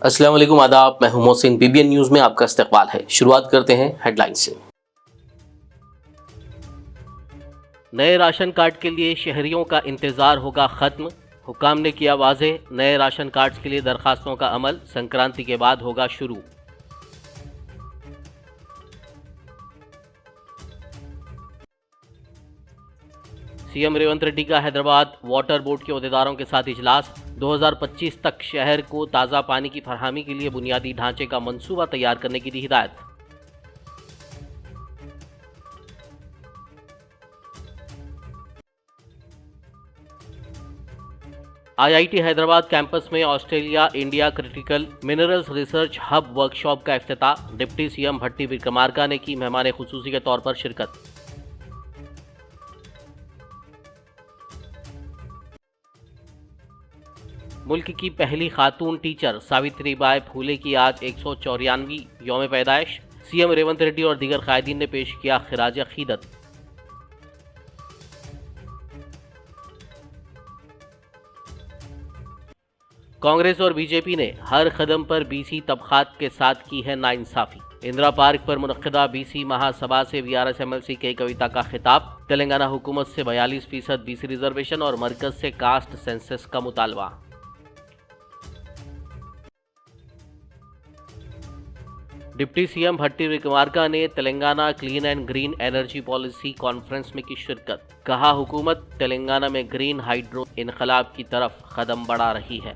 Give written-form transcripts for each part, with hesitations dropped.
अस्सलाम वालेकुम, आदाब। मैं हूं मोहसिन। पीबीएन न्यूज़ में आपका इस्तकबाल है। शुरुआत करते हैं हेडलाइन से। नए राशन कार्ड के लिए शहरियों का इंतजार होगा खत्म। हुकाम ने किया वाज़ेह, नए राशन कार्ड्स के लिए दरखास्तों का अमल संक्रांति के बाद होगा शुरू। सीएम रेवंत रेड्डी का हैदराबाद वाटर बोर्ड के अहदेदारों के साथ इजलास। 2025 तक शहर को ताज़ा पानी की फरहमी के लिए बुनियादी ढांचे का मंसूबा तैयार करने की दी हिदायत। आईआईटी हैदराबाद कैंपस में Australia India critical minerals research hub workshop का इफ्तिताह। डिप्टी सीएम भट्टी विक्रमार्का ने की मेहमान खुसूसी के तौर पर शिरकत। मुल्क की पहली खातून टीचर सावित्रीबाई फूले की आज 194वीं यौम पैदाइश। सीएम रेवंत रेड्डी और दीगर कायदीन ने पेश किया खिराज अकीदत। कांग्रेस और बीजेपी ने हर कदम पर बीसी तबकात के साथ की है नाइंसाफी। इंदिरा पार्क पर मुनक्किदा बीसी महासभा से वीआरएस एमएलसी के कविता का खिताब। तेलंगाना हुकूमत से 42% बीसी रिजर्वेशन और मरकज से कास्ट सेंसस का मुतालबा। डिप्टी सीएम भट्टी विक्रमार्का ने Telangana clean and green energy policy conference में की शिरकत। कहा, हुकूमत तेलंगाना में ग्रीन हाइड्रो इनकलाब की तरफ कदम बढ़ा रही है।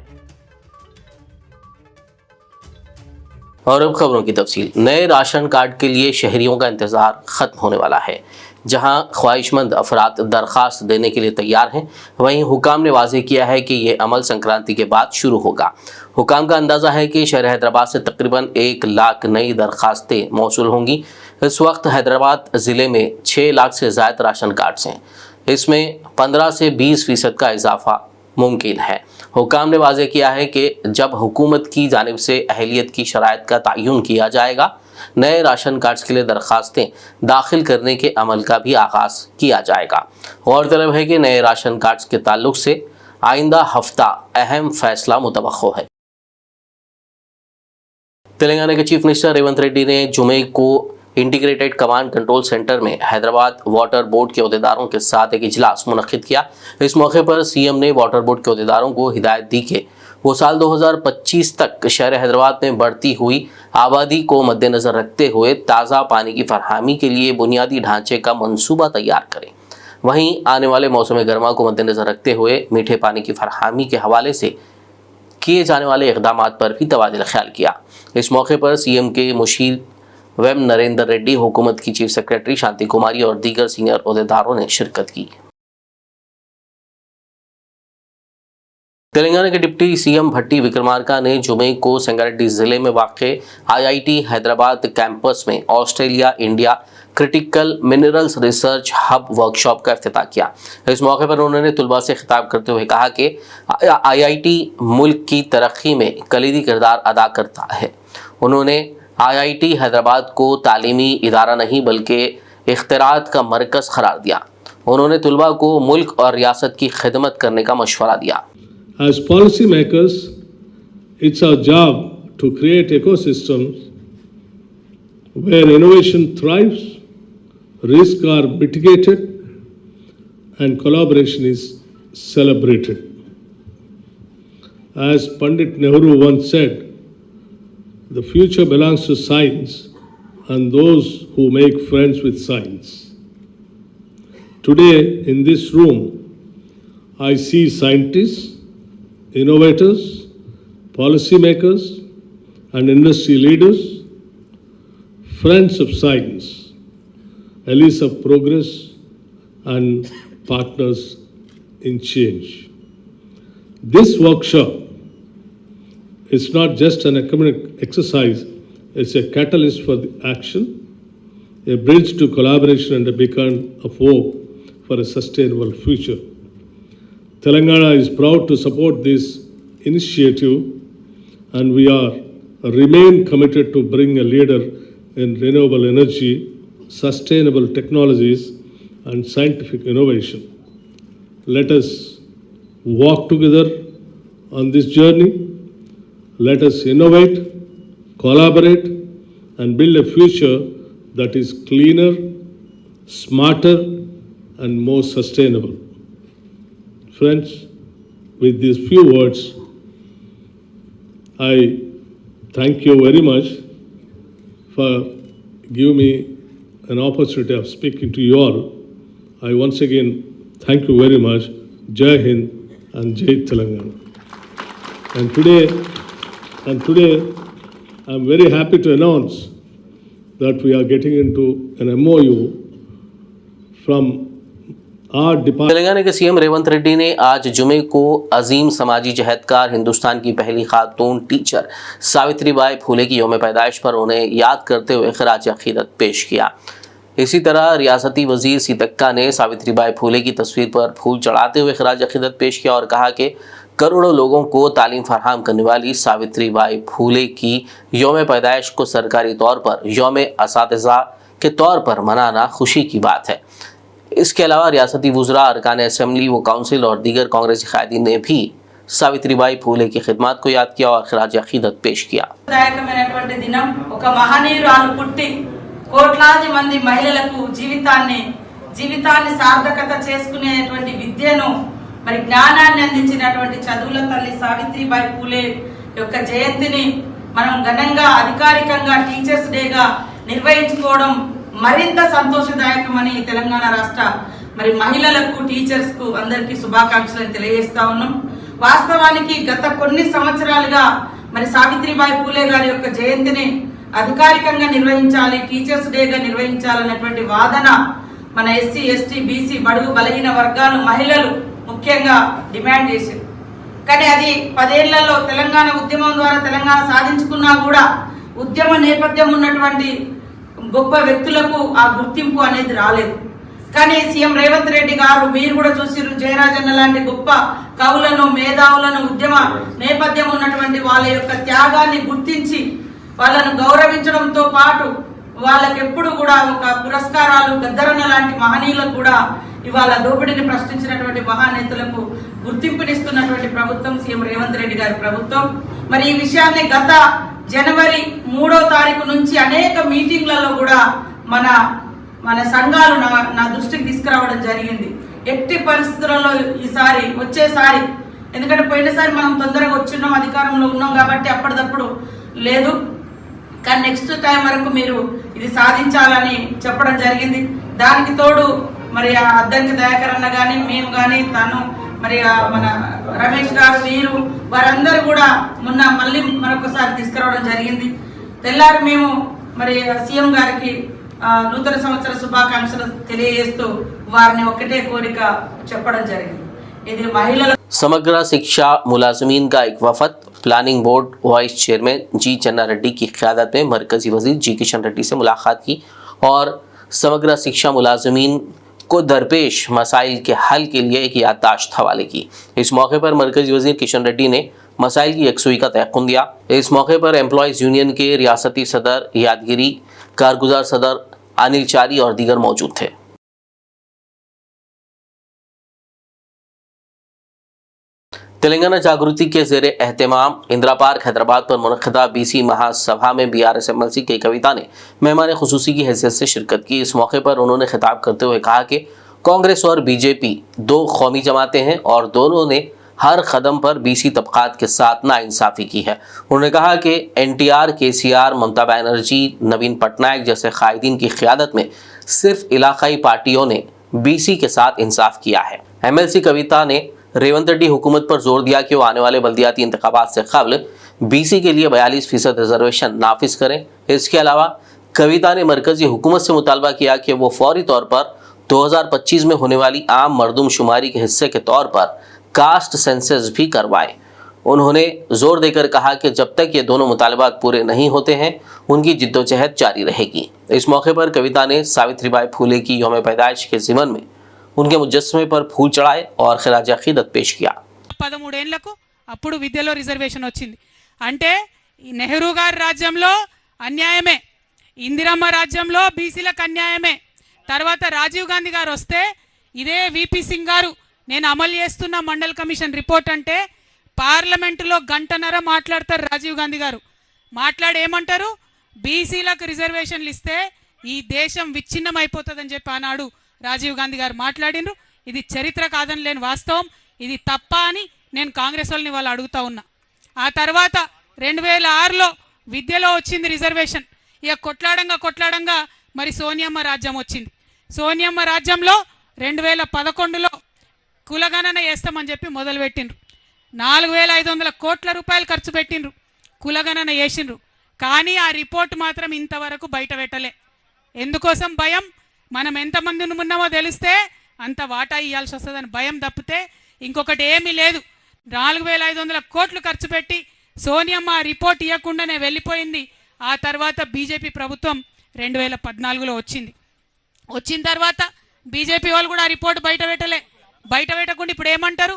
और अब खबरों की तफसील। नए राशन कार्ड के लिए शहरियों का इंतज़ार ख़त्म होने वाला है। जहां ख्वाहिशमंद अफराद दरख्वास्त देने के लिए तैयार हैं, वहीं हुकाम ने वाज़ेह किया है कि ये अमल संक्रांति के बाद शुरू होगा। हुकाम का अंदाज़ा है कि शहर हैदराबाद से तकरीबन 1 लाख नई दरख्वास्तें मौसूल होंगी। इस वक्त हैदराबाद ज़िले में 6 लाख से ज़ायद राशन कार्ड्स हैं। इसमें 15 से 20% का इजाफा मुमकिन है। हुकाम ने वाज़ेह किया है कि जब हुकूमत की जानिब से अहलियत की शराइत का तयन किया जाएगा, नए राशन कार्ड्स के लिए दरख्वास्तें दाखिल करने के अमल का भी आगाज़ किया जाएगा। गौरतलब है कि नए राशन कार्ड्स के ताल्लुक से आइंदा हफ्ता अहम फैसला मुतवक्को है। तेलंगाना के चीफ मिनिस्टर रेवंत रेड्डी ने जुमे को इंटीग्रेटेड कमांड कंट्रोल सेंटर में हैदराबाद वाटर बोर्ड के अहदेदारों के साथ एक इजलास मुनक्किद किया। इस मौके पर सीएम ने वाटर बोर्ड के अहदेदारों को हिदायत दी कि वो साल 2025 तक शहर हैदराबाद में बढ़ती हुई आबादी को मद्देनज़र रखते हुए ताज़ा पानी की फरहमी के लिए बुनियादी ढांचे का मंसूबा तैयार करें। वहीं आने वाले मौसम गर्मा को मद्देनज़र रखते हुए मीठे पानी की फरहमी के हवाले से किए जाने वाले इक़दामात पर भी तबादला ख्याल किया। इस मौके पर सीएम के मुशीर वेम नरेंद्र रेड्डी, हुकूमत की चीफ सेक्रेटरी शांति कुमारी और दीगर सीनियर अहदेदारों ने शिरकत की। तेलंगाना के डिप्टी सीएम भट्टी विक्रमार्का ने जुमे को संगारेड्डी जिले में वाक़े आईआईटी हैदराबाद कैंपस में Australia India critical minerals research hub workshop का इफ्तिताह किया। इस मौके पर उन्होंने तुलबा से खिताब करते हुए कहा कि आईआईटी मुल्क की तरक्की में कलीदी किरदार अदा करता है। उन्होंने आईआईटी हैदराबाद को तालीमी इदारा नहीं बल्कि इख्तिरात का मरकज़ करार दिया। उन्होंने तुलबा को मुल्क और रियासत की खिदमत करने का मशवरा दिया। As policy makers, it's our job to create ecosystems where innovation thrives, risks are mitigated, and collaboration is celebrated. As Pandit Nehru once said, the future belongs to science and those who make friends with science. Today, in this room, I see scientists, innovators, policymakers, and industry leaders, friends of science, allies of progress, and partners in change. This workshop is not just an academic exercise, it's a catalyst for the action, a bridge to collaboration and a beacon of hope for a sustainable future. Telangana is proud to support this initiative, and we remain committed to bring a leader in renewable energy, sustainable technologies, and scientific innovation. Let us walk together on this journey let us innovate, collaborate, and build a future that is cleaner, smarter, and more sustainable. Friends, with these few words, I thank you very much for giving me an opportunity of speaking to you all. I once again thank you very much. Jai Hind and Jai Telangana. And today I'm very happy to announce that we are getting into an MOU from our department. Telangana के CM Revanth Reddy ने आज जुमे को अजीम समाजी जहदकार हिंदुस्तान की पहली खातून teacher Savitribai Phule की यौम पैदाइश पर उन्हें याद करते हुए खराज अकीदत पेश किया। इसी तरह रियासती वजीर सीतक्का ने सावित्रीबाई फूले की तस्वीर पर फूल चढ़ाते हुए खराज अकीदत पेश किया और कहा कि करोड़ों लोगों को तालीम फराहम करने वाली सावित्रीबाई फूले की यौम पैदाइश को सरकारी तौर पर यौम असातिज़ा के तौर पर मनाना खुशी की बात है। इसके अलावा रियासती वुज़रा, अरकान असेंबली व काउंसिल और दीगर कांग्रेसी कायदीन ने भी सावित्रीबाई फूले की खिदमत को याद किया और खराज अकीदत पेश किया। కోట్లాది మంది మహిళలకు జీవితాన్ని సార్థకత చేసుకునేటువంటి విద్యను మరి జ్ఞానాన్ని అందించినటువంటి చదువుల తల్లి సావిత్రిబాయి పూలే యొక్క జయంతిని మనం ఘనంగా అధికారికంగా టీచర్స్ డేగా నిర్వహించుకోవడం మరింత సంతోషదాయకమని తెలంగాణ రాష్ట్ర మరి మహిళలకు టీచర్స్ కు అందరికీ శుభాకాంక్షలు తెలియజేస్తా ఉన్నాం। వాస్తవానికి గత కొన్ని సంవత్సరాలుగా మరి సావిత్రిబాయి పూలే గారి యొక్క జయంతిని అధికారికంగా నిర్వహించాలి, టీచర్స్ డేగా నిర్వహించాలన్నటువంటి వాదన మన ఎస్సీ, ఎస్టీ, బీసీ, బడుగు బలహీన వర్గాలు మహిళలు ముఖ్యంగా డిమాండ్ చేశారు। కానీ అది 10 ఏళ్లలో తెలంగాణ ఉద్యమం ద్వారా తెలంగాణ సాధించుకున్నా కూడా ఉద్యమ నేపథ్యం ఉన్నటువంటి గొప్ప వ్యక్తులకు ఆ గుర్తింపు అనేది రాలేదు। కానీ సీఎం రేవంత్ రెడ్డి గారు మీరు కూడా చూసిరు, జయరాజన్న లాంటి గొప్ప కవులను, మేధావులను, ఉద్యమ నేపథ్యం ఉన్నటువంటి వాళ్ళ యొక్క త్యాగాన్ని గుర్తించి వాళ్ళను గౌరవించడంతో పాటు వాళ్ళకి ఎప్పుడు కూడా ఒక పురస్కారాలు, గద్దరన్న లాంటి మహనీయులకు కూడా ఇవాళ దోపిడీని ప్రశ్నించినటువంటి మహానేతలకు గుర్తింపునిస్తున్నటువంటి ప్రభుత్వం సీఎం రేవంత్ రెడ్డి గారి ప్రభుత్వం। మరి ఈ విషయాన్ని గత జనవరి 3వ తారీఖు నుంచి అనేక మీటింగ్లలో కూడా మన సంఘాలు నా దృష్టికి తీసుకురావడం జరిగింది। ఎట్టి పరిస్థితులలో వచ్చేసారి ఎందుకంటే పోయినసారి మనం తొందరగా వచ్చిన్నాం, అధికారంలో ఉన్నాం కాబట్టి అప్పటిదప్పుడు లేదు, కానీ నెక్స్ట్ టైం వరకు మీరు ఇది సాధించాలని చెప్పడం జరిగింది। దానికి తోడు మరి అద్దంకి దయాకర్ అన్న కానీ, మేము కానీ, తను మరి మన రమేష్ గారు, వీరు వారందరూ కూడా మొన్న మళ్ళీ మరొకసారి తీసుకురావడం జరిగింది। తెల్లారి మేము మరి సీఎం గారికి నూతన సంవత్సర శుభాకాంక్షలు తెలియజేస్తూ వారిని ఒకటే కోరిక చెప్పడం జరిగింది। ఇది మహిళల समग्र शिक्षा मुलाजमीन का एक वफद प्लानिंग बोर्ड वाइस चेयरमैन जी चन्ना रेड्डी की क़यादत में मरकजी वजीर जी किशन रेड्डी से मुलाकात की और समग्र शिक्षा मुलाजमीन को दरपेश मसाइल के हल के लिए एक याददाश्त हवाले की। इस मौके पर मरकजी वजीर किशन रेड्डी ने मसाइल की यकसुई का तयक़ुन दिया। इस मौके पर एम्प्लॉयज़ यूनियन के रियासती सदर यादगिरी, कारगुजार सदर अनिल चारी और दीगर मौजूद थे। तेलंगाना जागृति के ज़ेरे एहतमाम इंदिरा पार्क हैदराबाद पर मुनक़दा BC महासभा में BRS MLC के कविता ने मेहमान खुसूसी की हैसियत से शिरकत की। इस मौके पर उन्होंने खिताब करते हुए कहा कि कांग्रेस और BJP 2 कौमी जमातें हैं और दोनों ने हर कदम पर BC तबक़ात के साथ नाइंसाफ़ी की है। उन्होंने कहा कि NTR, KCR, ममता बनर्जी, नवीन पटनायक जैसे कायदीन की क़यादत में सिर्फ इलाक़ाई पार्टियों ने BC के साथ इंसाफ किया है। MLC कविता ने रेवंत रेड्डी हुकूमत पर जोर दिया कि वो आने वाले बल्दियाती इंतखाबात से कबल BC के लिए 42% रिजर्वेशन नाफिज करें। इसके अलावा कविता ने मरकजी हुकूमत से मुतालबा किया कि वो फौरी तौर पर 2025 में होने वाली आम मरदूमशुमारी के हिस्से के तौर पर कास्ट सेंसस भी करवाएं। उन्होंने जोर देकर कहा कि जब तक ये दोनों मुतालबात पूरे नहीं होते हैं उनकी जिद्दोजहद जारी रहेगी। इस मौके पर कविता ने सावित्रीबाई फूले की यौम पैदाइश के ज़िमन में उनके मुजस्समे पर फूल चढ़ाए और खिराज अकीदत पेश किया। 13 ఏళ్లకు అప్పుడు విద్యలో రిజర్వేషన్ వచ్చింది అంటే నెహ్రూ గారి రాజ్యంలో అన్యాయమే, ఇందిరమ్మ రాజ్యంలో బీసీలకు అన్యాయమే। తర్వాత రాజీవ్ గాంధీ గారు వస్తే ఇదే విపి సింగ్ గారు నేను అమలు చేస్తున్న మండల్ కమిషన్ రిపోర్ట్ అంటే పార్లమెంటులో గంటన్నర మాట్లాడతారు రాజీవ్ గాంధీ గారు. మాట్లాడి ఏమంటారు, బీసీలకు రిజర్వేషన్లు ఇస్తే ఈ దేశం విచ్ఛిన్నం అయిపోతుందని చెప్పి ఆనాడు రాజీవ్ గాంధీ గారు మాట్లాడినరు. ఇది చరిత్ర కాదని లేని వాస్తవం, ఇది తప్ప అని నేను కాంగ్రెస్ వాళ్ళని వాళ్ళు అడుగుతా ఉన్నా. ఆ తర్వాత 2006లో విద్యలో వచ్చింది రిజర్వేషన్. ఇక కొట్లాడంగా మరి సోనియమ్మ రాజ్యం వచ్చింది. సోనియమ్మ రాజ్యంలో 2011లో కులగణన చేస్తామని చెప్పి మొదలుపెట్టిండ్రు. 4500 కోట్ల రూపాయలు ఖర్చు పెట్టిండ్రు, కులగణన చేసిండ్రు. కానీ ఆ రిపోర్ట్ మాత్రం ఇంతవరకు బయట పెట్టలే. ఎందుకోసం భయం? మనం ఎంతమంది ఉన్నామో తెలిస్తే అంత వాటా ఇవ్వాల్సి వస్తుందని భయం తప్పితే ఇంకొకటి ఏమీ లేదు. 4500 కోట్లు ఖర్చు పెట్టి సోనియమ్మ ఆ రిపోర్ట్ ఇవ్వకుండానే వెళ్ళిపోయింది. ఆ తర్వాత బీజేపీ ప్రభుత్వం 2014లో వచ్చింది. వచ్చిన తర్వాత బీజేపీ వాళ్ళు కూడా ఆ రిపోర్ట్ బయట పెట్టలే. బయట పెట్టకుండా ఇప్పుడు ఏమంటారు,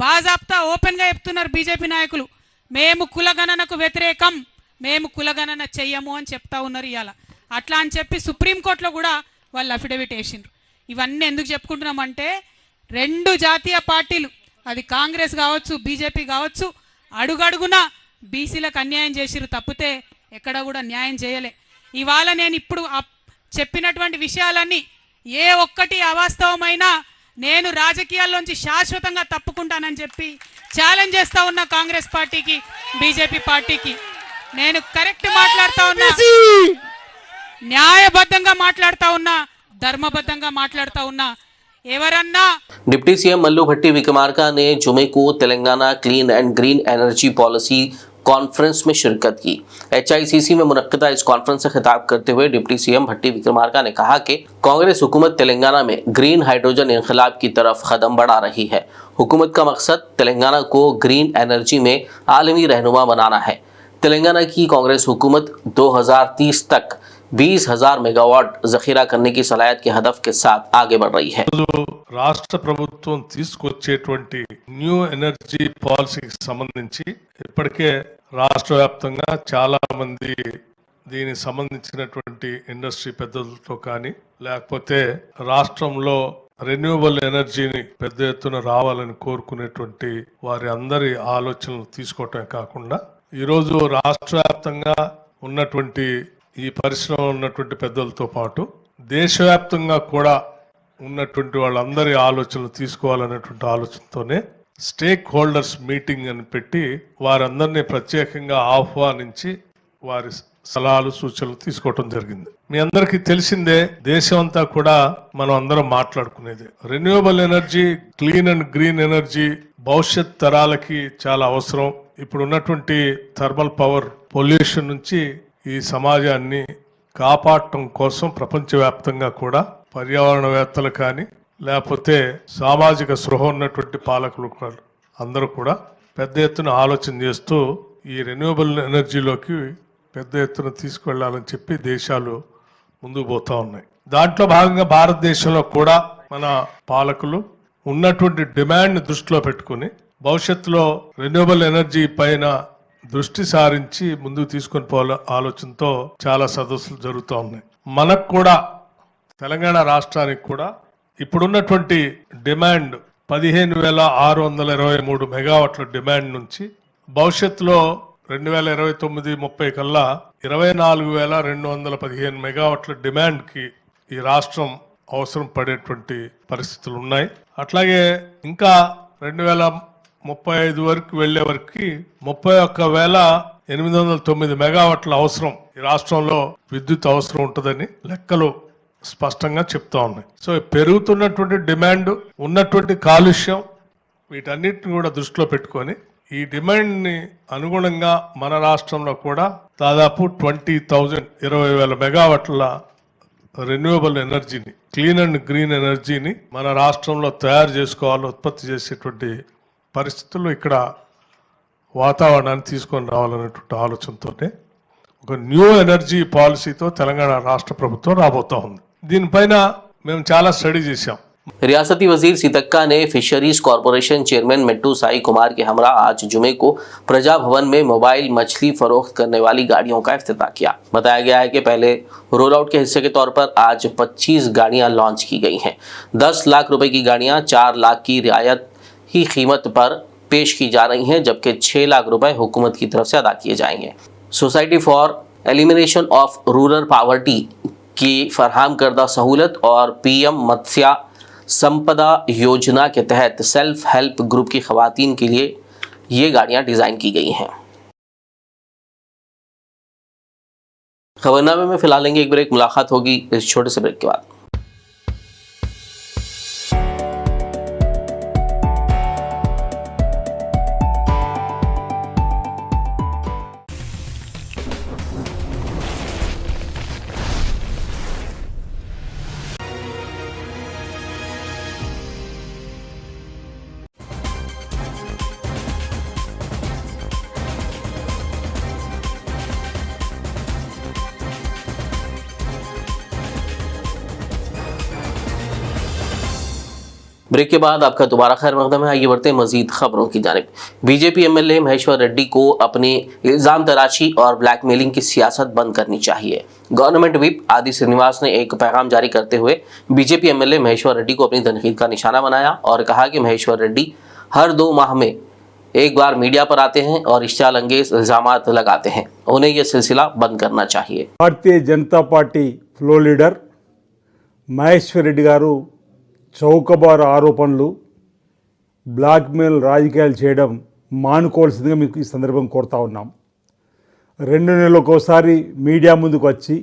బాజాప్తా ఓపెన్గా చెప్తున్నారు బీజేపీ నాయకులు, మేము కులగణనకు వ్యతిరేకం, మేము కులగణన చెయ్యము అని చెప్తా ఉన్నారు ఇవాళ. అట్లా అని చెప్పి సుప్రీంకోర్టులో కూడా వాళ్ళు అఫిడవిట్ వేసిండ్రు. ఇవన్నీ ఎందుకు చెప్పుకుంటున్నామంటే 2 జాతీయ పార్టీలు, అది కాంగ్రెస్ కావచ్చు బీజేపీ కావచ్చు, అడుగడుగున బీసీలకు అన్యాయం చేసిరు తప్పితే ఎక్కడ కూడా న్యాయం చేయలే. ఇవాళ నేను ఇప్పుడు చెప్పినటువంటి విషయాలన్నీ ఏ ఒక్కటి అవాస్తవమైనా నేను రాజకీయాల్లోంచి శాశ్వతంగా తప్పుకుంటానని చెప్పి ఛాలెంజ్ చేస్తా ఉన్నా కాంగ్రెస్ పార్టీకి, బీజేపీ పార్టీకి. నేను కరెక్ట్ మాట్లాడుతా ఉన్నా, న్యాయబద్ధంగా మాట్లాడుతా ఉన్నా, ధర్మబద్ధంగా మాట్లాడుతా ఉన్నా. ఎవరన్నా डिप्टी सीएम मल्लू भट्टी विक्रमार्का ने जुमे को Telangana clean and green energy policy conference में शिरकत की। HICC में मुनक्किदा इस कॉन्फ्रेंस से खिताब करते हुए डिप्टी सीएम भट्टी विक्रमार्का ने कहा कि कांग्रेस हुकूमत तेलंगाना में ग्रीन हाइड्रोजन इनकलाब की तरफ कदम बढ़ा रही है। हुकूमत का मकसद तेलंगाना को ग्रीन एनर्जी में आलमी रहनुमा बनाना है। तेलंगाना की कांग्रेस हुकूमत 2030 तक 20,000 मेगावाट जखीरा करने की सलाहियत के हदफ के साथ आगे बढ़ रही है। రాష్ట్ర ప్రభుత్వం తీసుకొచ్చేటువంటి న్యూ ఎనర్జీ పాలసీకి సంబంధించి ఇప్పటికే రాష్ట్ర వ్యాప్తంగా చాలా మంది దీనికి సంబంధించినటువంటి ఇండస్ట్రీ పెద్దలతో కానీ లేకపోతే రాష్ట్రంలో రెన్యూవబుల్ ఎనర్జీని పెద్ద ఎత్తున రావాలని కోరుకునేటువంటి వారి అందరి ఆలోచనలు తీసుకోవటమే కాకుండా ఈరోజు రాష్ట్ర వ్యాప్తంగా ఉన్నటువంటి ఈ పరిశ్రమ ఉన్నటువంటి పెద్దలతో పాటు దేశవ్యాప్తంగా కూడా ఉన్నటువంటి వాళ్ళందరి ఆలోచనలు తీసుకోవాలనేటువంటి ఆలోచనతోనే స్టేక్ హోల్డర్స్ మీటింగ్ అని పెట్టి వారందరినీ ప్రత్యేకంగా ఆహ్వానించి వారి సలహాలు సూచనలు తీసుకోవటం జరిగింది. మీ అందరికీ తెలిసిందే, దేశం అంతా కూడా మనం అందరం మాట్లాడుకునేది renewable energy, clean and green energy భవిష్యత్ తరాలకి చాలా అవసరం. ఇప్పుడు ఉన్నటువంటి థర్మల్ పవర్ పొల్యూషన్ నుంచి ఈ సమాజాన్ని కాపాడటం కోసం ప్రపంచవ్యాప్తంగా కూడా పర్యావరణవేత్తలు కానీ లేకపోతే సామాజిక స్పృహ ఉన్నటువంటి పాలకులు అందరూ కూడా పెద్ద ఎత్తున ఆలోచన చేస్తూ ఈ రెన్యూవబుల్ ఎనర్జీలోకి పెద్ద ఎత్తున తీసుకువెళ్లాలని చెప్పి దేశాలు ముందుకు పోతా ఉన్నాయి. దాంట్లో భాగంగా భారతదేశంలో కూడా మన పాలకులు ఉన్నటువంటి డిమాండ్ దృష్టిలో పెట్టుకుని భవిష్యత్తులో రెన్యూవబుల్ ఎనర్జీ పైన దృష్టి సారించి ముందుకు తీసుకొని పోవాల ఆలోచనతో చాలా సదస్సులు జరుగుతూ ఉన్నాయి. మనకు కూడా తెలంగాణ రాష్ట్రానికి కూడా ఇప్పుడున్నటువంటి డిమాండ్ 15,623 మెగావాట్ల డిమాండ్ నుంచి భవిష్యత్తులో 2029-30 కల్లా 24,215 మెగావాట్ల డిమాండ్కి ఈ రాష్ట్రం అవసరం పడేటువంటి పరిస్థితులు ఉన్నాయి. అట్లాగే ఇంకా 2035 వరకు వెళ్లే వరకు 31,809 మెగావాట్ల అవసరం ఈ రాష్ట్రంలో విద్యుత్ అవసరం ఉంటుందని లెక్కలు స్పష్టంగా చెప్తా ఉన్నాయి. సో పెరుగుతున్నటువంటి డిమాండ్, ఉన్నటువంటి కాలుష్యం, వీటన్నిటిని కూడా దృష్టిలో పెట్టుకొని ఈ డిమాండ్ ని అనుగుణంగా మన రాష్ట్రంలో కూడా దాదాపు 20,000 మెగావాట్ల రెన్యూవబుల్ ఎనర్జీని, క్లీన్ అండ్ గ్రీన్ ఎనర్జీని మన రాష్ట్రంలో తయారు చేసుకోవాలి, ఉత్పత్తి చేసేటువంటి పరిస్థితుల్లో ఇక్కడ వాతావరణాన్ని తీసుకొని రావాలనేటువంటి ఆలోచనతోనే ఒక న్యూ ఎనర్జీ పాలసీతో తెలంగాణ రాష్ట్ర ప్రభుత్వం రాబోతా ఉంది. దీనిపైన మేము చాలా స్టడీ చేశాం. रियासती वजीर सीतक्का ने फिशरीज कॉरपोरेशन चेयरमैन मिट्टू साई कुमार के हमरा आज जुमे को प्रजा भवन में मोबाइल मछली फरोख्त करने वाली गाड़ियों का इफ्तिताह किया। बताया गया है कि पहले रोल आउट के हिस्से के तौर पर आज 25 गाड़ियां लॉन्च की गई हैं। 10 लाख रुपए की गाड़ियां 4 लाख की रियायत ही कीमत पर पेश की जा रही हैं, जबकि 6 लाख रुपए हुकूमत की तरफ से अदा किए जाएंगे। Society for elimination of rural poverty की फरहम करदा सहूलत और पीएम मत्स्य संपदा योजना के तहत सेल्फ हेल्प ग्रुप की खवातीन के लिए ये गाड़ियां डिज़ाइन की गई हैं। खबरनामे में फिलहाल लेंगे एक ब्रेक, मुलाकात होगी इस छोटे से ब्रेक के बाद। ब्रेक के बाद आपका दोबारा खैर मकदम है। आइए बढ़ते हैं मजीद खबरों की जानिब। बीजेपी एमएलए महेश्वर रेड्डी को अपनी इल्ज़ाम तराशी और ब्लैकमेलिंग की सियासत बंद करनी चाहिए। गवर्नमेंट व्हिप आदि श्रीनिवास ने एक पैगाम जारी करते हुए बीजेपी एमएलए महेश्वर रेड्डी को अपनी तनकीद का निशाना बनाया और कहा कि महेश्वर रेड्डी हर 2 माह में एक बार मीडिया पर आते हैं और इश्तियाल अंगेज इल्ज़ामात लगाते हैं। उन्हें यह सिलसिला बंद करना चाहिए। Bharatiya Janata party floor leader Maheshwar Reddy గారు చౌకబారు ఆరోపణలు బ్లాక్మెయిల్ రాజకీయాలు చేయడం మానుకోవాల్సిందిగా మీకు ఈ సందర్భం కోరుతా ఉన్నాం. 2 నెలలకోసారి మీడియా ముందుకు వచ్చి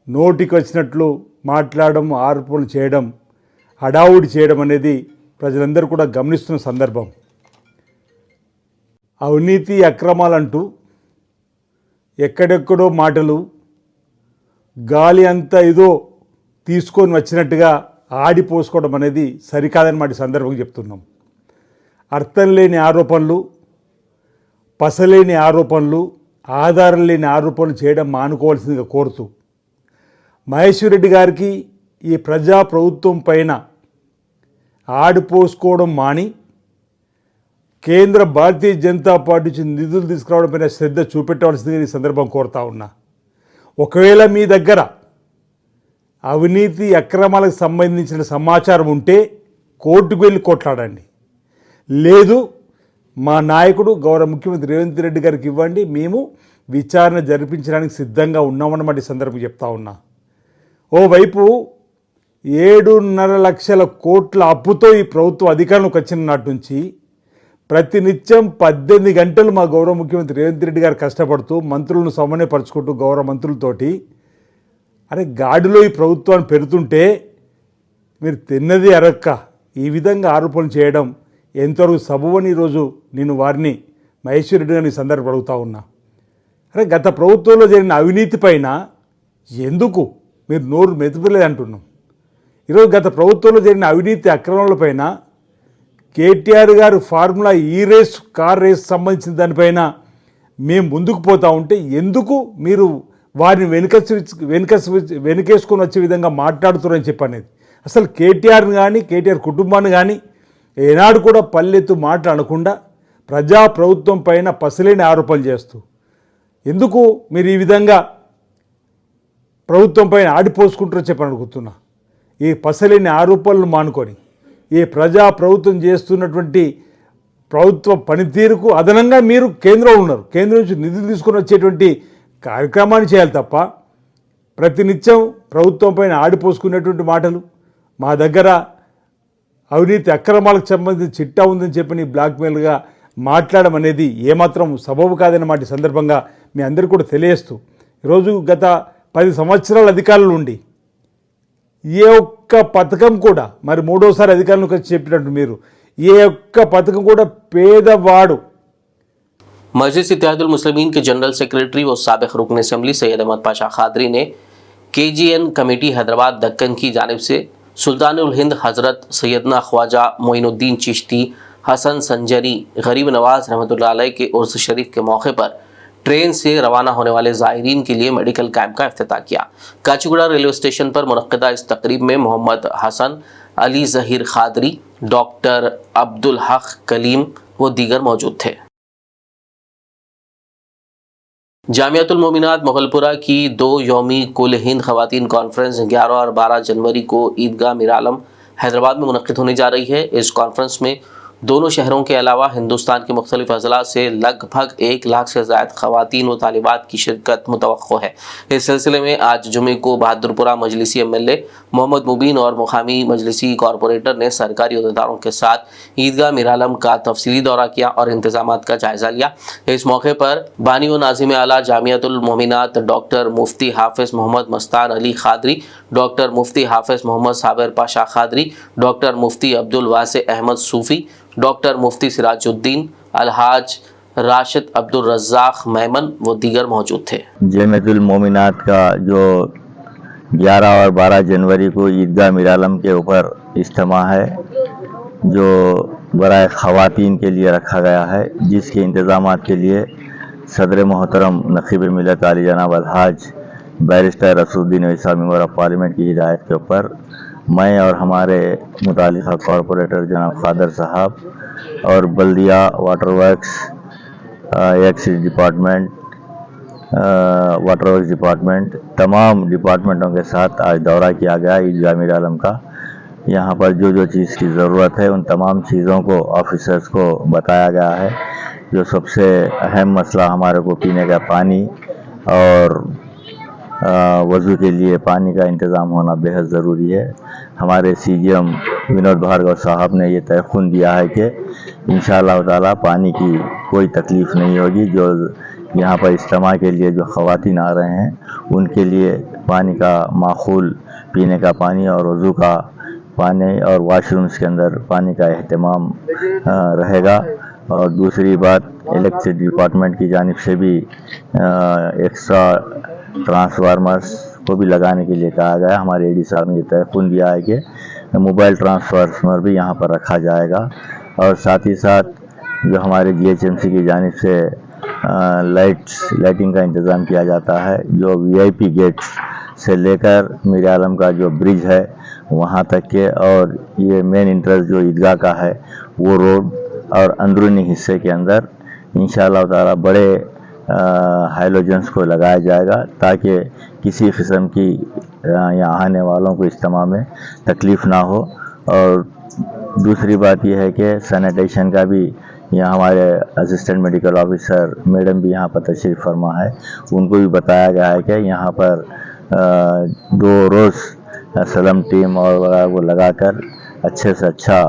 నోటికి వచ్చినట్లు మాట్లాడడం, ఆరోపణలు చేయడం, హడావుడి చేయడం అనేది ప్రజలందరూ కూడా గమనిస్తున్న సందర్భం. అవినీతి అక్రమాలంటూ ఎక్కడెక్కడో మాటలు గాలి అంతా ఏదో తీసుకొని వచ్చినట్టుగా ఆడిపోసుకోవడం అనేది సరికాదని మాట సందర్భంగా చెప్తున్నాం. అర్థం లేని ఆరోపణలు, పసలేని ఆరోపణలు, ఆధారం లేని ఆరోపణలు చేయడం మానుకోవాల్సిందిగా కోరుతూ మహేశ్వర్ రెడ్డి గారికి ఈ ప్రజా ప్రభుత్వం పైన ఆడిపోసుకోవడం మాని కేంద్ర భారతీయ జనతా పార్టీ నుంచి నిధులు తీసుకురావడం పైన శ్రద్ధ చూపెట్టవలసిందిగా ఈ సందర్భం కోరుతా ఉన్నా. ఒకవేళ మీ దగ్గర అవినీతి అక్రమాలకు సంబంధించిన సమాచారం ఉంటే కోర్టుకు వెళ్ళి కొట్లాడండి. లేదు మా నాయకుడు గౌరవ ముఖ్యమంత్రి రేవంత్ రెడ్డి గారికి ఇవ్వండి, మేము విచారణ జరిపించడానికి సిద్ధంగా ఉన్నామన్నమాట ఈ సందర్భం చెప్తా ఉన్నా. ఓవైపు 7.5 లక్షల కోట్ల అప్పుతో ఈ ప్రభుత్వం అధికారంలోకి వచ్చిన నాటి నుంచి ప్రతినిత్యం 18 గంటలు మా గౌరవ ముఖ్యమంత్రి రేవంత్ రెడ్డి గారు కష్టపడుతూ మంత్రులను సమన్వయపరుచుకుంటూ గౌరవ మంత్రులతోటి అరే గాడిలో ఈ ప్రభుత్వాన్ని పెడుతుంటే మీరు తిన్నది అరక్క ఈ విధంగా ఆరోపణలు చేయడం ఎంతవరకు సబబని ఈరోజు నేను వారిని మహేశ్వర్ రెడ్డి గారిని సందర్భం అడుగుతా ఉన్నా. అరే గత ప్రభుత్వంలో జరిగిన అవినీతి పైన ఎందుకు మీరు నోరు మెదపలేదు అంటున్నాం. ఈరోజు గత ప్రభుత్వంలో జరిగిన అవినీతి అక్రమాలపైన కేటీఆర్ గారు ఫార్ములా ఈ రేస్ కార్ రేస్ సంబంధించిన దానిపైన మేము ముందుకు పోతా ఉంటే ఎందుకు మీరు వారిని వెనుకేసుకొని వచ్చే విధంగా మాట్లాడుతున్నారని చెప్పనేది. అసలు కేటీఆర్ని కానీ కేటీఆర్ కుటుంబాన్ని కానీ ఏనాడు కూడా పల్లెత్తు మాట్లాడకుండా ప్రజా ప్రభుత్వం పైన పసలేని ఆరోపణలు చేస్తూ ఎందుకు మీరు ఈ విధంగా ప్రభుత్వం పైన ఆడిపోసుకుంటారో చెప్పని అడుగుతున్నా. ఈ పసలేని ఆరోపణలు మానుకొని ఈ ప్రజా ప్రభుత్వం చేస్తున్నటువంటి ప్రభుత్వ పనితీరుకు అదనంగా మీరు కేంద్రంలో ఉన్నారు, కేంద్రం నుంచి నిధులు తీసుకొని వచ్చేటువంటి కార్యక్రమాన్ని చేయాలి తప్ప ప్రతినిత్యం ప్రభుత్వం పైన ఆడిపోసుకునేటువంటి మాటలు, మా దగ్గర అవినీతి అక్రమాలకు సంబంధించిన చిట్టా ఉందని చెప్పి బ్లాక్మెయిల్గా మాట్లాడడం అనేది ఏమాత్రం సబబు కాదన్నమాట సందర్భంగా మీ అందరికీ కూడా తెలియజేస్తూ ఈరోజు గత 10 సంవత్సరాల అధికారులు ఉండి ఏ ఒక్క పథకం కూడా మరి 3వసారి అధికారంలోకి వచ్చి చెప్పినట్టు మీరు ఏ ఒక్క పథకం కూడా పేదవాడు. मजलिस इत्तेहादुल मुस्लिमीन के जनरल सेक्रेटरी व साबिक रुकन असम्बली सैयद अहमद पाशा खादरी ने KGN कमेटी हैदराबाद दक्कन की जानिब से सुल्तानुल हिंद हज़रत सैयदना ख्वाजा मोइनुद्दीन चिश्ती हसन संजरी गरीब नवाज रहमतुल्लाह अलैह के उर्स शरीफ के मौके पर ट्रेन से रवाना होने वाले ज़ायरीन के लिए मेडिकल कैंप का इफ्तिताह किया। काचीगुड़ा रेलवे स्टेशन पर मुनक्किदा इस तकरीब में मोहम्मद हसन अली ज़हीर खादरी, डॉक्टर अब्दुल हक कलीम व दीगर मौजूद थे। जामियातुल मोमिनात मुगलपुरा की 2 यौमी कुल हिंद ख़वातीन कॉन्फ्रेंस 11 और 12 जनवरी को ईदगाह मीर आलम हैदराबाद में मुनक्किद होने जा रही है। इस कॉन्फ्रेंस में दोनों शहरों के अलावा हिंदुस्तान के मुख्तलिफ अजला से लगभग 1 लाख से ज़ायद ख़वातीन व तालिबात की शिरकत मुतवक्को है। इस सिलसिले में आज जुमे को बहादुरपुरा मजलिसी MLA मोहम्मद मुबीन और मुकामी मजलिसी कॉरपोरेटर ने सरकारी अहदेदारों के साथ ईदगाह मीरालम का तफसीली दौरा किया और इंतजामात का जायज़ा लिया। इस मौके पर बानी व नाज़िम आला जामियातुल मोमिनात डॉक्टर मुफ्ती हाफिज़ मोहम्मद मस्तान अली खादरी, डॉक्टर मुफ्ती हाफिज़ मोहम्मद साबिर पाशा खादरी, डॉक्टर मुफ्ती अब्दुल वासे अहमद सूफ़ी, डॉक्टर मुफ्ती सिराजुद्दीन, अलहाज राशिद अब्दुल रज़्ज़ाक़ मेमन व दीगर मौजूद थे। जामियातुल मोमिनात का जो 11 और 12 जनवरी को ईदगाह मीरालम के ऊपर इज्तिमा है जो बराए ख़वातीन के लिए रखा गया है, जिसके इंतज़ामात के लिए सदर मोहतरम नक़ीब मिल्लत आली जनाब अलहाज barrister Rasuluddin Isa member of parliament की हिदायत के ऊपर मैं और हमारे मुतालिका कॉरपोरेटर जनाब खादर साहब और बल्दिया water works excise department water works department तमाम डिपार्टमेंटों के साथ आज दौरा किया गया ईदगाह मीरालम का। यहाँ पर जो जो चीज़ की ज़रूरत है उन तमाम चीज़ों को ऑफिसर्स को बताया गया है। जो सबसे अहम मसला हमारे को पीने का पानी और वज़ू के लिए पानी का इंतज़ाम होना बेहद ज़रूरी है। हमारे CGM विनोद भार्गव साहब ने ये तयक़ुन दिया है कि इंशाअल्लाह ताला पानी की कोई तकलीफ़ नहीं होगी। जो यहाँ पर इज्तिमा के लिए जो ख़वातीन आ रहे हैं उनके लिए पानी का माखूल पीने का पानी और वज़ू का पानी और वाशरूम्स के अंदर पानी का अहतमाम रहेगा। और दूसरी बात, इलेक्ट्रिसिटी डिपार्टमेंट की जानिब से भी एक्स्ट्रा ट्रांसफार्मर्स को भी लगाने के लिए कहा गया। हमारे AD साहब ने ये तयक़ुन दिया है कि मोबाइल ट्रांसफार्मर भी यहाँ पर रखा जाएगा। और साथ ही साथ जो हमारे GHMC की जानिब से लाइटिंग का इंतज़ाम किया जाता है, जो VIP गेट्स से लेकर मीरालम का जो ब्रिज है वहाँ तक के, और ये मेन इंट्रेंस जो ईदगाह का है वो रोड और अंदरूनी हिस्से के अंदर इंशाअल्लाह ताला बड़े हाइलोजेंस को लगाया जाएगा ताकि किसी किस्म की यहाँ आने वालों को इज्तिमा में तकलीफ़ ना हो। और दूसरी बात यह है कि सैनिटेशन का भी यहाँ हमारे असिस्टेंट मेडिकल ऑफिसर मैडम भी यहाँ पर तशरीफ़ फरमा है, उनको भी बताया गया है कि यहाँ पर 2 रोज़ सलम टीम और वगैरह को लगाकर अच्छे से अच्छा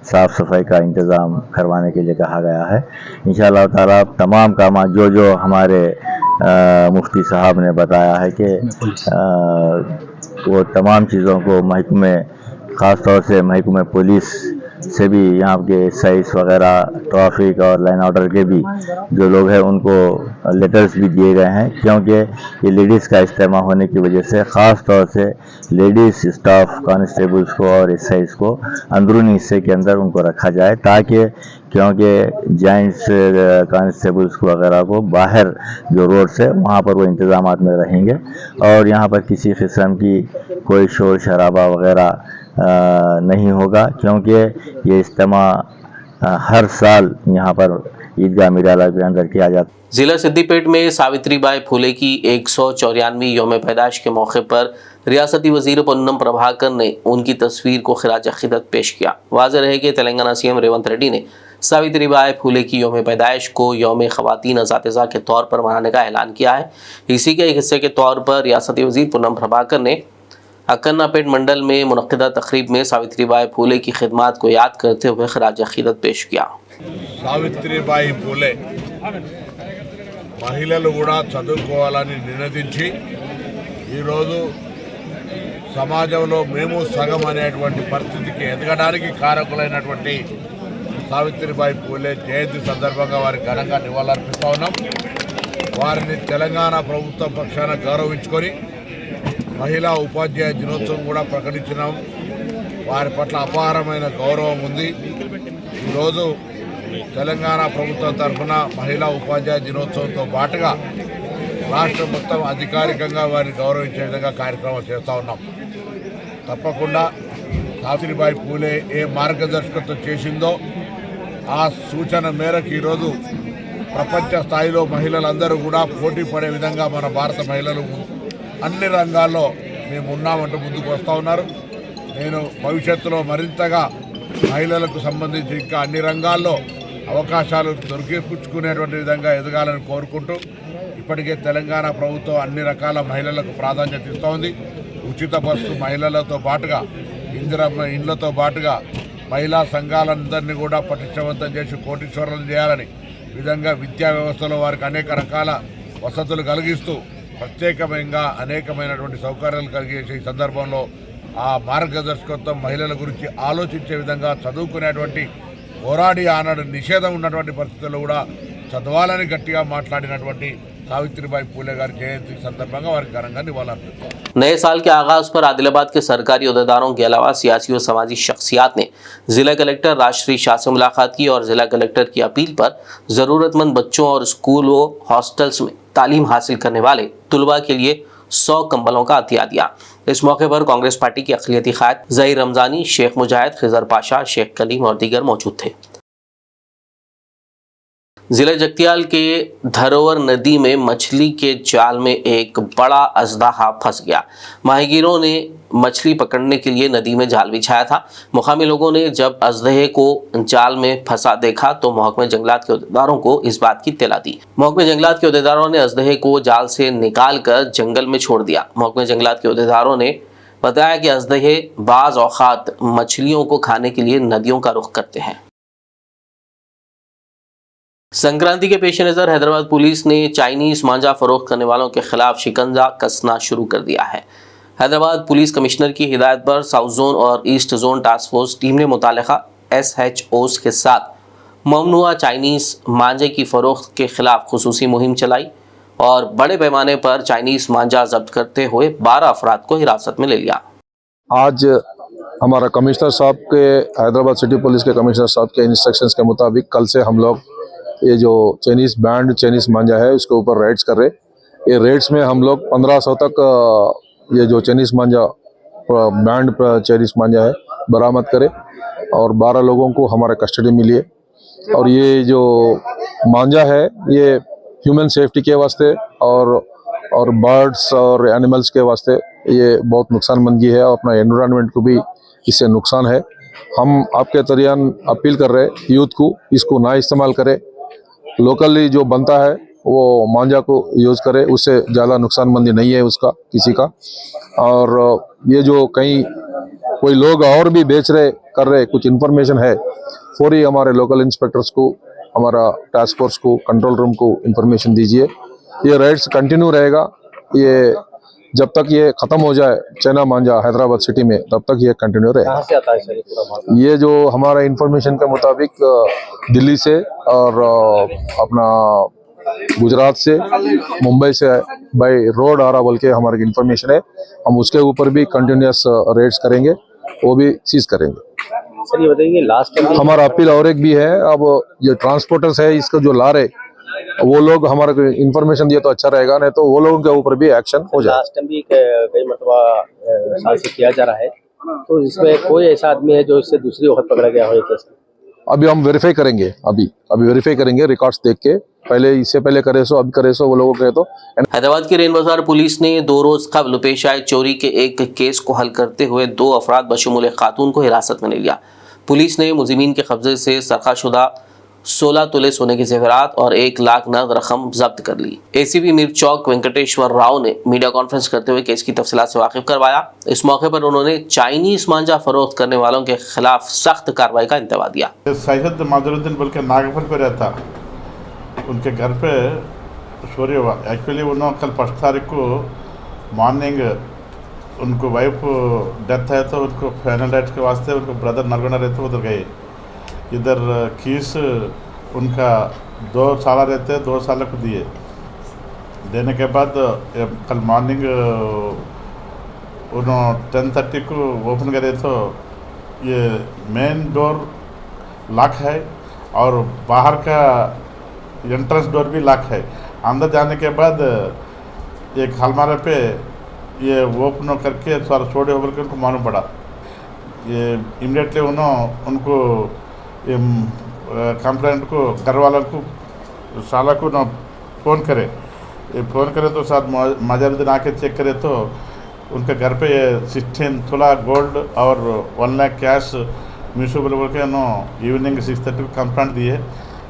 साफ़ सफाई का इंतज़ाम करवाने के लिए कहा गया है। इंशाअल्लाह ताला तमाम काम जो जो हमारे मुफ्ती साहब ने बताया है कि वो तमाम चीज़ों को महकमे ख़ास तौर से महकमे पुलिस से भी यहाँ के SIs वगैरह ट्रैफिक और लाइन ऑर्डर के भी जो लोग हैं उनको लेटर्स भी दिए गए हैं, क्योंकि ये लेडीज़ का इस्तेमाल होने की वजह से ख़ास तौर से लेडीज़ स्टाफ कांस्टेबल्स को और SIs को अंदरूनी हिस्से के अंदर उनको रखा जाए, ताकि क्योंकि जेंट्स कांस्टेबल्स को वगैरह को बाहर जो रोड से वहाँ पर वो इंतज़ामात में रहेंगे और यहाँ पर किसी किस्म की कोई शोर शराबा वगैरह नहीं होगा, क्योंकि ये इज्तिमा हर साल यहाँ पर ईदगाह मीरालम के अंदर किया जाता है। जिला सिद्दीपेट में सावित्रीबाई फुले की 194वीं यौम पैदाइश के मौके पर रियासती वजीर पूनम प्रभाकर ने उनकी तस्वीर को खिराज अक़ीदत पेश किया। वाज़ेह रहे कि तेलंगाना CM रेवंत रेड्डी ने सावित्रीबाई फुले की यौम पैदाइश को यौम ख़वातीन असातिज़ा के तौर पर मनाने का ऐलान किया है। इसी के एक हिस्से के तौर पर रियासती वजीर पूनम प्रभाकर ने अक्कन्नापेट मंडल में मुनक़्क़िदा तक़रीब में सावित्रीबाई फुले की खिदमात को याद करते हुए खिराज अक़ीदत पेश किया। సావిత్రిబాయి పూలే మహిళలు కూడా చదువుకోవాలని నినదించి ఈరోజు సమాజంలో మేము సగం అనేటువంటి పరిస్థితికి ఎదగడానికి కారకులైనటువంటి సావిత్రిబాయి పూలే జయంతి సందర్భంగా వారికి ఘనంగా నివాళులర్పిస్తా ఉన్నాం। వారిని తెలంగాణ ప్రభుత్వ పక్షాన గౌరవించుకొని మహిళా ఉపాధ్యాయ దినోత్సవం కూడా ప్రకటించినాం। వారి పట్ల అపారమైన గౌరవం ఉంది। ఈరోజు తెలంగాణ ప్రభుత్వం తరఫున మహిళా ఉపాధ్యాయ దినోత్సవంతో పాటుగా రాష్ట్రం మొత్తం అధికారికంగా వారిని గౌరవించే విధంగా కార్యక్రమాలు చేస్తూ ఉన్నాం। తప్పకుండా సావిత్రిబాయి పూలే ఏ మార్గదర్శకత్వం చేసిందో ఆ సూచన మేరకు ఈరోజు ప్రపంచ స్థాయిలో మహిళలందరూ కూడా పోటీ పడే విధంగా మన భారత మహిళలు అన్ని రంగాల్లో మేము ఉన్నామంటూ ముందుకు వస్తూ ఉన్నారు। నేను భవిష్యత్తులో మరింతగా మహిళలకు సంబంధించి ఇంకా అన్ని రంగాల్లో అవకాశాలు దొరికిపుచ్చుకునేటువంటి విధంగా ఎదగాలని కోరుకుంటూ ఇప్పటికే తెలంగాణ ప్రభుత్వం అన్ని రకాల మహిళలకు ప్రాధాన్యత ఇస్తోంది. ఉచిత బస్సు మహిళలతో పాటుగా ఇందిరమ్మ ఇండ్లతో పాటుగా మహిళా సంఘాలందరినీ కూడా పటిష్టవంతం చేసి కోటీశ్వరులను చేయాలని విధంగా విద్యా వ్యవస్థలో వారికి అనేక రకాల వసతులు కలిగిస్తూ ప్రత్యేకంగా అనేకమైనటువంటి సౌకర్యాలు కలిగేసే ఈ సందర్భంలో ఆ మార్గదర్శకత్వం మహిళల గురించి ఆలోచించే విధంగా చదువుకునేటువంటి పోరాడి ఆనాడు నిషేధం ఉన్నటువంటి పరిస్థితుల్లో కూడా చదవాలని గట్టిగా మాట్లాడినటువంటి सावित्रीबाई फूले गारी जयंती संदर्भंगा वारी घनंगा निवाళులర్పిస్తారు. नए साल के आगाज पर आदिलाबाद के सरकारी अहदेदारों के अलावा सियासी और समाजी शख्सियात ने जिला कलेक्टर राजश्री शाह से मुलाकात की और जिला कलेक्टर की अपील पर जरूरतमंद बच्चों और स्कूलों हॉस्टल्स में तालीम हासिल करने वाले तुलबा के लिए 100 कंबलों का अतिया दिया। इस मौके पर कांग्रेस पार्टी के अखिलती कायद ज़हीर रमजानी, शेख मुजाहिद, खिजर पाशा, शेख कलीम और दीगर मौजूद थे। जिले जगतियाल के धरोवर नदी में मछली के जाल में एक बड़ा अजदाहा फंस गया। माहीगीरों ने मछली पकड़ने के लिए नदी में जाल बिछाया था। मुकामी लोगों ने जब अजदहे को जाल में फंसा देखा तो महकमे जंगलात के अहदेदारों को इस बात की इत्तला दी। महकमे जंगलात के अहदेदारों ने अजदहे को जाल से निकालकर जंगल में छोड़ दिया। महकमे जंगलात के अहदेदारों ने बताया कि अजदहे बाज औकात मछलियों को खाने के लिए नदियों का रुख करते हैं। संक्रांति के पेश नज़र हैदराबाद पुलिस ने चाइनीज मांझा फरोख्त करने वालों के खिलाफ शिकंजा कसना शुरू कर दिया है। हैदराबाद पुलिस कमिश्नर की हिदायत पर साउथ जोन और east zone task force team ने मुतालिका SHOs के साथ ममनुआ चाइनीज मांझे की फरोख्त के खिलाफ खुसूसी मुहिम चलाई और बड़े पैमाने पर चाइनीज मांझा जब्त करते हुए 12 अफराद को हिरासत में ले लिया। आज हमारा कमिश्नर साहब के हैदराबाद सिटी पुलिस के कमिश्नर साहब के इंस्ट्रक्शंस के मुताबिक कल से हम लोग ये जो चाइनीज बैंड चाइनीज मांझा है उसके ऊपर रेड्स कर रहे। ये रेड्स में हम लोग 1500 तक ये जो चाइनीज मांझा बैंड चाइनीज मांझा है बरामद करे और 12 लोगों को हमारे कस्टडी में लिए। और ये जो मांझा है ये ह्यूमन सेफ्टी के वास्ते और बर्ड्स और एनिमल्स के वास्ते ये बहुत नुकसानमंदी है और अपना एनवायरनमेंट को भी इससे नुकसान है। हम आपके दरियान अपील कर रहे हैं यूथ को इसको ना इस्तेमाल करें, लोकली जो बनता है वो मांझा को यूज़ करे, उससे ज़्यादा नुकसानमंदी नहीं है उसका किसी का। और ये जो कहीं कोई लोग और भी बेच रहे कर रहे कुछ इन्फॉर्मेशन है फौरी हमारे लोकल इंस्पेक्टर्स को, हमारा टास्क फोर्स को, कंट्रोल रूम को इन्फॉर्मेशन दीजिए। ये रेड्स कंटिन्यू रहेगा, ये जब तक ये खत्म हो जाए चाइना मांझा हैदराबाद सिटी में तब तक ये कंटिन्यू रहेगा। कहाँ से आता है सर ये पूरा माल? ये जो हमारा इंफॉर्मेशन के मुताबिक दिल्ली से और अपना गुजरात से, मुंबई से बाय रोड आ रहा बोल के हमारी इंफॉर्मेशन है। हम उसके ऊपर भी कंटिन्यूस रेड्स करेंगे, वो भी सीज करेंगे। सर ये बताइए लास्ट टाइम हमारा अपील और एक भी है, अब ये ट्रांसपोर्टर्स है इसको जो ला रहे वो लोग हमारे को इन्फॉर्मेशन दिए तो अच्छा रहेगा, नहीं तो वो लोगों के ऊपर भी एक्शन हो जाए। लास्ट टाइम भी कई मरतबा साल से किया जा रहा है, तो इसमें कोई ऐसा आदमी है जो इससे दूसरी वक्त पकड़ा गया हो ये केस? अभी हम वेरीफाई करेंगे, अभी वेरीफाई करेंगे रिकॉर्ड्स देख के, पहले इससे पहले करे सो अब करे सो वो लोगों के। तो हैदराबाद की रेन बाजार पुलिस ने 2 रोज कबल पेश आए चोरी के एक केस को हल करते हुए 2 अफराद बशमूल खातून को हिरासत में ले लिया। पुलिस ने मुजरिमीन के कब्जे से सरखाशुदा 16 तोले सोने के जेवरात और 1 लाख नगद रकम जब्त कर ली। ACP मीर चौक वेंकटेश्वर राव ने मीडिया कॉन्फ्रेंस करते हुए केस की तफसीलात से वाकिफ करवाया। इस मौके पर उन्होंने चाइनीज मांझा फरोख्त करने वालों के खिलाफ सख्त कार्रवाई का इंतबा दिया। सैयद माजरुद्दीन बोल के नागपुर पे रहता, उनके घर पे चोरी हुआ। एक्चुअली उन्होंने कल 1 तारीख को मॉर्निंग उनको वाइफ डेथ है तो उनको फाइनल डेथ के वास्ते उनको ब्रदर नरगोना रहते उधर गए। इधर कीस उनका 2 साल रहते 2 साल को दिए। देने के बाद कल मॉर्निंग उन्होंने 10:30 को ओपन करे तो ये मेन डोर लॉक है और बाहर का एंट्रेंस डोर भी लॉक है। अंदर जाने के बाद एक हलमारे पे ये ओपन करके सारा छोड़े होकर के उनको मालूम पड़ा। ये इमीडिएटली उनको कंप्लेंट को घर वालों को साला को ना फ़ोन करे तो साथ मजरुद्दीन आके चेक करे तो उनके घर पे 16 तोला गोल्ड और 1 लाख कैश म्यूनसिपल बोल के नो इवनिंग 6:30 को कंप्लेंट दिए।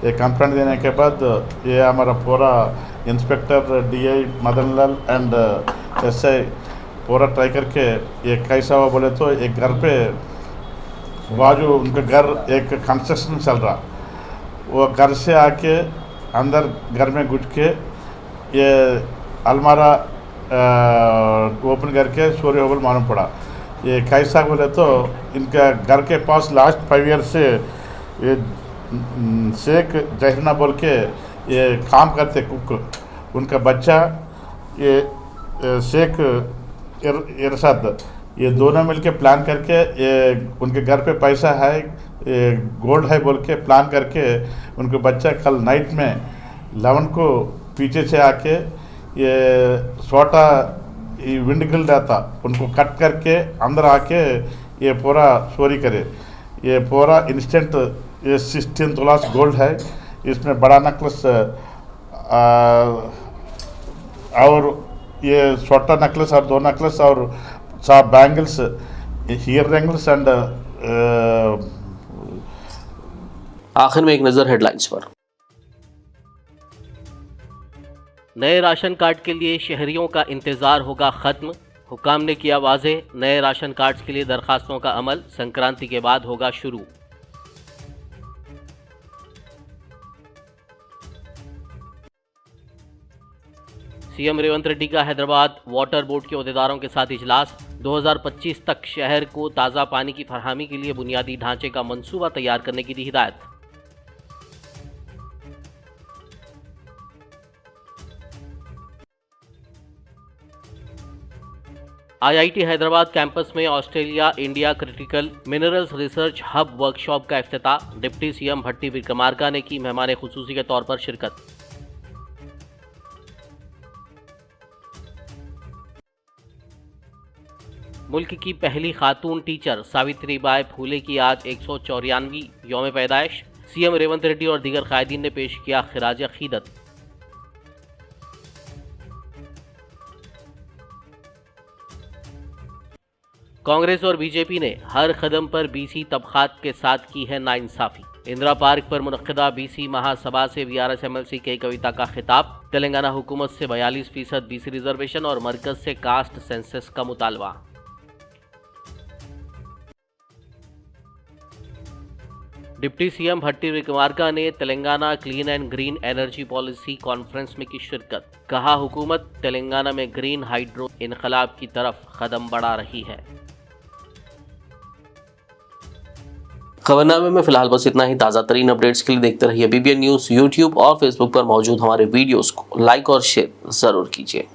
ये कंप्लेंट देने के बाद ये हमारा पूरा inspector DI Madan Lal and SI पूरा ट्राई करके ये कैसा हुआ बोले तो एक घर पे बाजू उनका घर एक कंस्ट्रक्शन चल रहा, वो घर से आके अंदर घर में घुस के ये अलमारा ओपन करके सूर्य होबल मालूम पड़ा। ये कैसा बोले तो इनका घर के पास लास्ट 5 ईयर से ये शेख जहरना बोल के ये काम करते कुक, उनका बच्चा ये शेख इरशाद, ये दोनों मिलके प्लान करके ये उनके घर पे पैसा है, ये गोल्ड है बोल के प्लान करके उनके बच्चा कल नाइट में 11 को पीछे से आके ये छोटा विंड ग्रिल रहता उनको कट करके अंदर आके ये पूरा चोरी करे। ये पूरा इंस्टेंट ये 16 तोलास गोल्ड है, इसमें बड़ा नेकलेस और ये छोटा नेकलेस और 2 नेकलेस और 4 बैंगल्स, ईयर रिंग्स एंड आखिर में एक नज़र हेडलाइंस पर। नए राशन कार्ड के लिए शहरियों का इंतजार होगा खत्म, हुकाम ने किया वाजे। नए राशन कार्ड्स के लिए दरखास्तों का अमल संक्रांति के बाद होगा शुरू। सीएम रेवंत रेड्डी का हैदराबाद वाटर बोर्ड के अहदेदारों के साथ इजलास। 2025 तक शहर को ताज़ा पानी की फरहमी के लिए बुनियादी ढांचे का मंसूबा तैयार करने की दी हिदायत। IIT हैदराबाद कैंपस में Australia India critical minerals research hub workshop का इफ्तिताह। डिप्टी सीएम भट्टी विक्रमार्का ने की मेहमान खुसूसी के तौर पर शिरकत। मुल्क की पहली खातून टीचर सावित्रीबाई फूले की आज 194वीं यौम पैदाइश। सीएम रेवंत रेड्डी और दीगर कायदीन ने पेश किया खिराज अकीदत। कांग्रेस और बीजेपी ने हर कदम पर BC तबकात के साथ की है नाइंसाफी। इंदिरा पार्क पर मुनक्किदा BC महासभा से VRS MLC के कविता का खिताब। तेलंगाना हुकूमत से 42% BC रिजर्वेशन और मरकज से कास्ट सेंसस का मुतालबा। डिप्टी सीएम भट्टी विक्रमार्का ने Telangana clean and green energy policy conference में की शिरकत। कहा हुकूमत तेलंगाना में ग्रीन हाइड्रो इनकलाब की तरफ कदम बढ़ा रही है। खबरनामे में फिलहाल बस इतना ही। ताज़ा तरीन अपडेट्स के लिए देखते रहिए BBN न्यूज़। YouTube और Facebook पर मौजूद हमारे वीडियोस को लाइक और शेयर ज़रूर कीजिए।